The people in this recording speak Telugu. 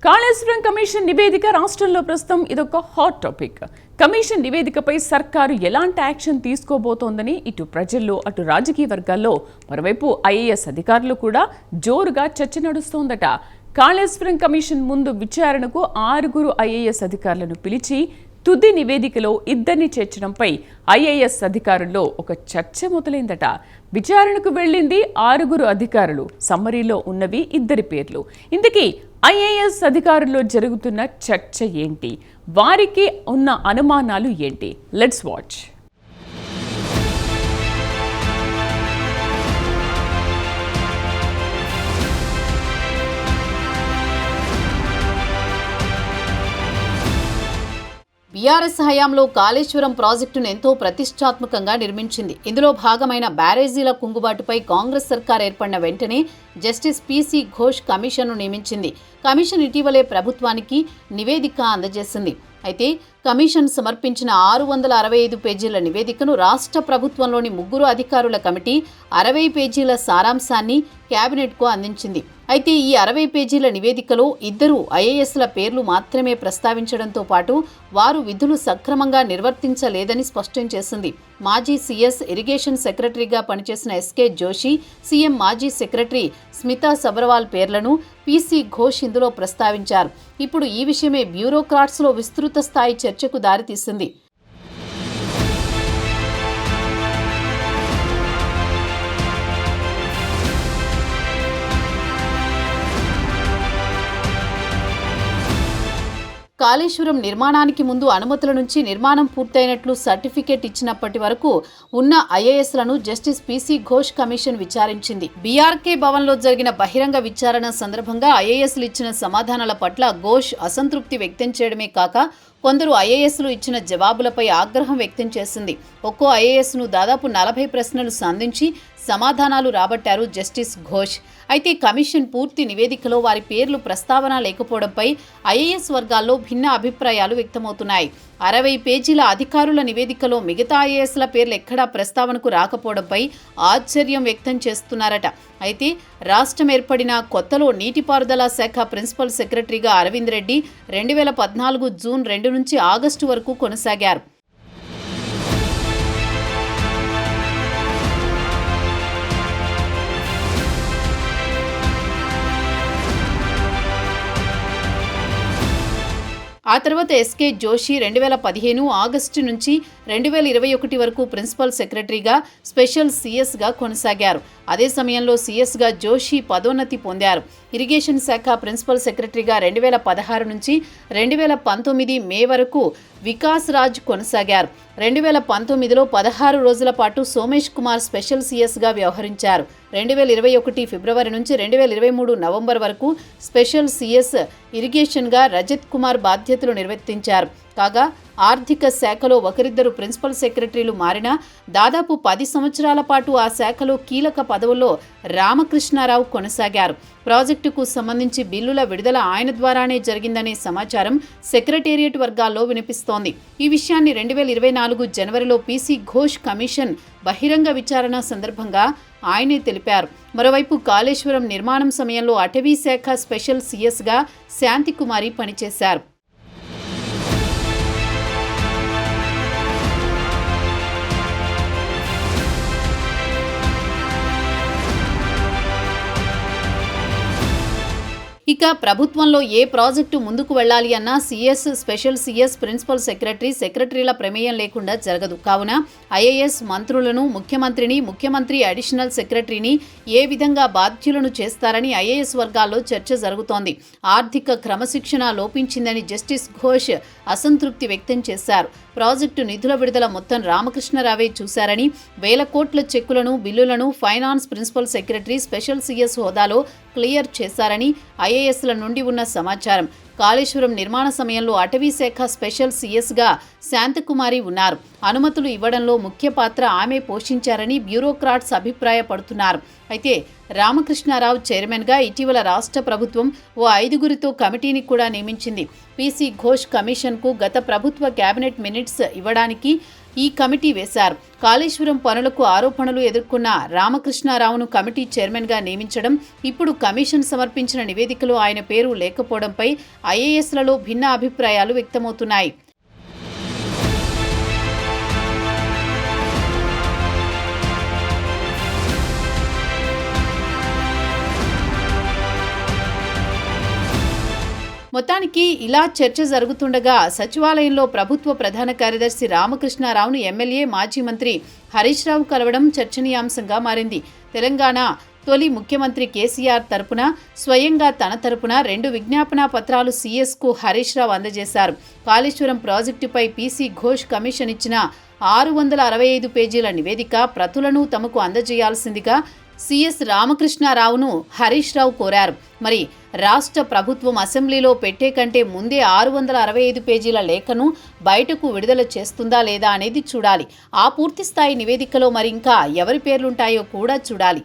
కాళేశ్వరం కమిషన్ నివేదిక రాష్ట్రంలో ప్రస్తుతం ఇదొక హాట్ టాపిక్. కమిషన్ నివేదికపై సర్కారు ఎలాంటి యాక్షన్ తీసుకోబోతోందని ఇటు ప్రజల్లో అటు రాజకీయ వర్గాల్లో మరోవైపు ఐఏఎస్ అధికారులు కూడా జోరుగా చర్చ నడుస్తోందట. కాళేశ్వరం కమిషన్ ముందు విచారణకు 6 ఐఏఎస్ అధికారులను పిలిచి తుది నివేదికలో ఇద్దరిని చేర్చడంపై ఐఏఎస్ అధికారుల్లో ఒక చర్చ మొదలైందట. విచారణకు వెళ్లింది 6 అధికారులు, సమ్మరీలో ఉన్నవి 2 పేర్లు. ఇందుకీ ఐఏఎస్ అధికారుల్లో జరుగుతున్న చర్చ ఏంటి, వారికి ఉన్న అనుమానాలు ఏంటి? Let's watch. బీఆర్ఎస్ హయాంలో కాళేశ్వరం ప్రాజెక్టును ఎంతో ప్రతిష్టాత్మకంగా నిర్మించింది. ఇందులో భాగమైన బ్యారేజీల కుంగుబాటుపై కాంగ్రెస్ సర్కార్ ఏర్పడిన వెంటనే జస్టిస్ పీసీ ఘోష్ కమిషన్ను నియమించింది. కమిషన్ ఇటీవలే ప్రభుత్వానికి నివేదిక అందజేసింది. అయితే కమిషన్ సమర్పించిన 665 పేజీల నివేదికను రాష్ట్ర ప్రభుత్వంలోని 3 అధికారుల కమిటీ 60 పేజీల సారాంశాన్ని కేబినెట్కు అందించింది. అయితే ఈ 60 పేజీల నివేదికలో 2 ఐఏఎస్ల పేర్లు మాత్రమే ప్రస్తావించడంతో పాటు వారు విధులు సక్రమంగా నిర్వర్తించలేదని స్పష్టం చేసింది. మాజీ సీఎస్ ఇరిగేషన్ సెక్రటరీగా పనిచేసిన ఎస్కే జోషి, సీఎం మాజీ సెక్రటరీ స్మితా సబర్వాల్ పేర్లను పీసీ ఘోష్ ఇందులో ప్రస్తావించారు. ఇప్పుడు ఈ విషయమే బ్యూరోక్రాట్స్లో విస్తృత స్థాయి చర్చకు దారితీసింది. కాళేశ్వరం నిర్మాణానికి ముందు అనుమతుల నుంచి నిర్మాణం పూర్తయినట్లు సర్టిఫికేట్ ఇచ్చినప్పటి వరకు ఉన్న ఐఏఎస్లను జస్టిస్ పీసీ ఘోష్ కమిషన్ విచారించింది. బీఆర్కే భవన్లో జరిగిన బహిరంగ విచారణ సందర్భంగా ఐఏఎస్లు ఇచ్చిన సమాధానాల పట్ల ఘోష్ అసంతృప్తి వ్యక్తం చేయడమే కాక కొందరు ఐఏఎస్లు ఇచ్చిన జవాబులపై ఆగ్రహం వ్యక్తం చేసింది. ఒక్కో ఐఏఎస్ను దాదాపు 40 ప్రశ్నలు సంధించి సమాధానాలు రాబట్టారు జస్టిస్ ఘోష్. అయితే కమిషన్ పూర్తి నివేదికలో వారి పేర్లు ప్రస్తావన లేకపోవడంపై ఐఏఎస్ వర్గాల్లో భిన్న అభిప్రాయాలు వ్యక్తమవుతున్నాయి. 60 పేజీల అధికారుల నివేదికలో మిగతా ఐఏఎస్ల పేర్లు ఎక్కడా ప్రస్తావనకు రాకపోవడంపై ఆశ్చర్యం వ్యక్తం చేస్తున్నారట. అయితే రాష్ట్రం ఏర్పడిన కొత్తలో నీటిపారుదల శాఖ ప్రిన్సిపల్ సెక్రటరీగా అరవింద్ రెడ్డి 2014 జూన్ 2 నుంచి ఆగస్టు వరకు కొనసాగారు. ఆ తర్వాత ఎస్కే జోషి 2015 ఆగస్టు నుంచి 2021 వరకు ప్రిన్సిపల్ సెక్రటరీగా స్పెషల్ సీఎస్గా కొనసాగారు. అదే సమయంలో సీఎస్గా జోషి పదోన్నతి పొందారు. ఇరిగేషన్ శాఖ ప్రిన్సిపల్ సెక్రటరీగా 2016 నుంచి 2019 మే వరకు వికాస్ రాజ్ కొనసాగారు. 2019లో 16 రోజుల పాటు సోమేష్ కుమార్ స్పెషల్ సీఎస్గా వ్యవహరించారు. 2021 ఫిబ్రవరి నుంచి 2023 నవంబర్ వరకు స్పెషల్ సీఎస్ ఇరిగేషన్గా రజత్ కుమార్ బాధ్యతలు నిర్వర్తించారు. కాగా ఆర్థిక శాఖలో ఒకరిద్దరు ప్రిన్సిపల్ సెక్రటరీలు మారినా దాదాపు 10 సంవత్సరాల పాటు ఆ శాఖలో కీలక పదవుల్లో రామకృష్ణారావు కొనసాగారు. ప్రాజెక్టుకు సంబంధించి బిల్లుల విడుదల ఆయన ద్వారానే జరిగిందనే సమాచారం సెక్రటేరియట్ వర్గాల్లో వినిపిస్తోంది. ఈ విషయాన్ని 2024 జనవరిలో పీసీ ఘోష్ కమిషన్ బహిరంగ విచారణ సందర్భంగా ఆయనే తెలిపారు. మరోవైపు కాళేశ్వరం నిర్మాణం సమయంలో అటవీ శాఖ స్పెషల్ సీఎస్గా శాంతికుమారి పనిచేశారు. ఇక ప్రభుత్వంలో ఏ ప్రాజెక్టు ముందుకు వెళ్లాలి అన్నా CS, special CS, principal secretary, సెక్రటరీల ప్రమేయం లేకుండా జరగదు. కావున ఐఏఎస్ మంత్రులను, ముఖ్యమంత్రి అడిషనల్ సెక్రటరీని ఏ విధంగా బాధ్యులను చేస్తారని ఐఏఎస్ వర్గాల్లో చర్చ జరుగుతోంది. ఆర్థిక క్రమశిక్షణ లోపించిందని జస్టిస్ ఘోష్ అసంతృప్తి వ్యక్తం చేశారు. ప్రాజెక్టు నిధుల విడుదల మొత్తం రామకృష్ణరావే చూశారని, 1000 కోట్ల చెక్కులను, బిల్లులను finance principal secretary, special CS హోదాలో క్లియర్ చేశారని ఐఏఎస్ల నుండి ఉన్న సమాచారం. కాళేశ్వరం నిర్మాణ సమయంలో అటవీ శాఖ స్పెషల్ సీఎస్గా శాంతకుమారి ఉన్నారు. అనుమతులు ఇవ్వడంలో ముఖ్య పాత్ర ఆమె పోషించారని బ్యూరోక్రాట్స్ అభిప్రాయపడుతున్నారు. అయితే రామకృష్ణారావు చైర్మన్గా ఇటీవల రాష్ట్ర ప్రభుత్వం ఓ 5 కమిటీని కూడా నియమించింది. పీసీ ఘోష్ కమిషన్కు గత ప్రభుత్వ కేబినెట్ మినిట్స్ ఇవ్వడానికి ఈ కమిటీ వేశారు. కాళేశ్వరం పనులకు ఆరోపణలు ఎదుర్కొన్న రామకృష్ణారావును కమిటీ చైర్మన్గా నియమించడం, ఇప్పుడు కమిషన్ సమర్పించిన నివేదికలో ఆయన పేరు లేకపోవడంపై ఐఏఎస్లలో భిన్న అభిప్రాయాలు వ్యక్తమవుతున్నాయి. మొత్తానికి ఇలా చర్చ జరుగుతుండగా సచివాలయంలో ప్రభుత్వ ప్రధాన కార్యదర్శి రామకృష్ణారావును ఎమ్మెల్యే మాజీ మంత్రి హరీష్ రావు కలవడం చర్చనీయాంశంగా మారింది. తెలంగాణ తొలి ముఖ్యమంత్రి కేసీఆర్ తరపున స్వయంగా తన తరపున 2 విజ్ఞాపన పత్రాలు సీఎస్కు హరీష్ రావు అందజేశారు. కాళేశ్వరం ప్రాజెక్టుపై పీసీ ఘోష్ కమిషన్ ఇచ్చిన 665 పేజీల నివేదిక ప్రతులను తమకు అందజేయాల్సిందిగా సీఎస్ రామకృష్ణారావును హరీష్ రావు కోరారు. మరి రాష్ట్ర ప్రభుత్వం అసెంబ్లీలో పెట్టే కంటే ముందే 665 పేజీల లేఖను బయటకు విడుదల చేస్తుందా లేదా అనేది చూడాలి. ఆ పూర్తిస్థాయి నివేదికలో మరి ఇంకా ఎవరి పేర్లుంటాయో కూడా చూడాలి.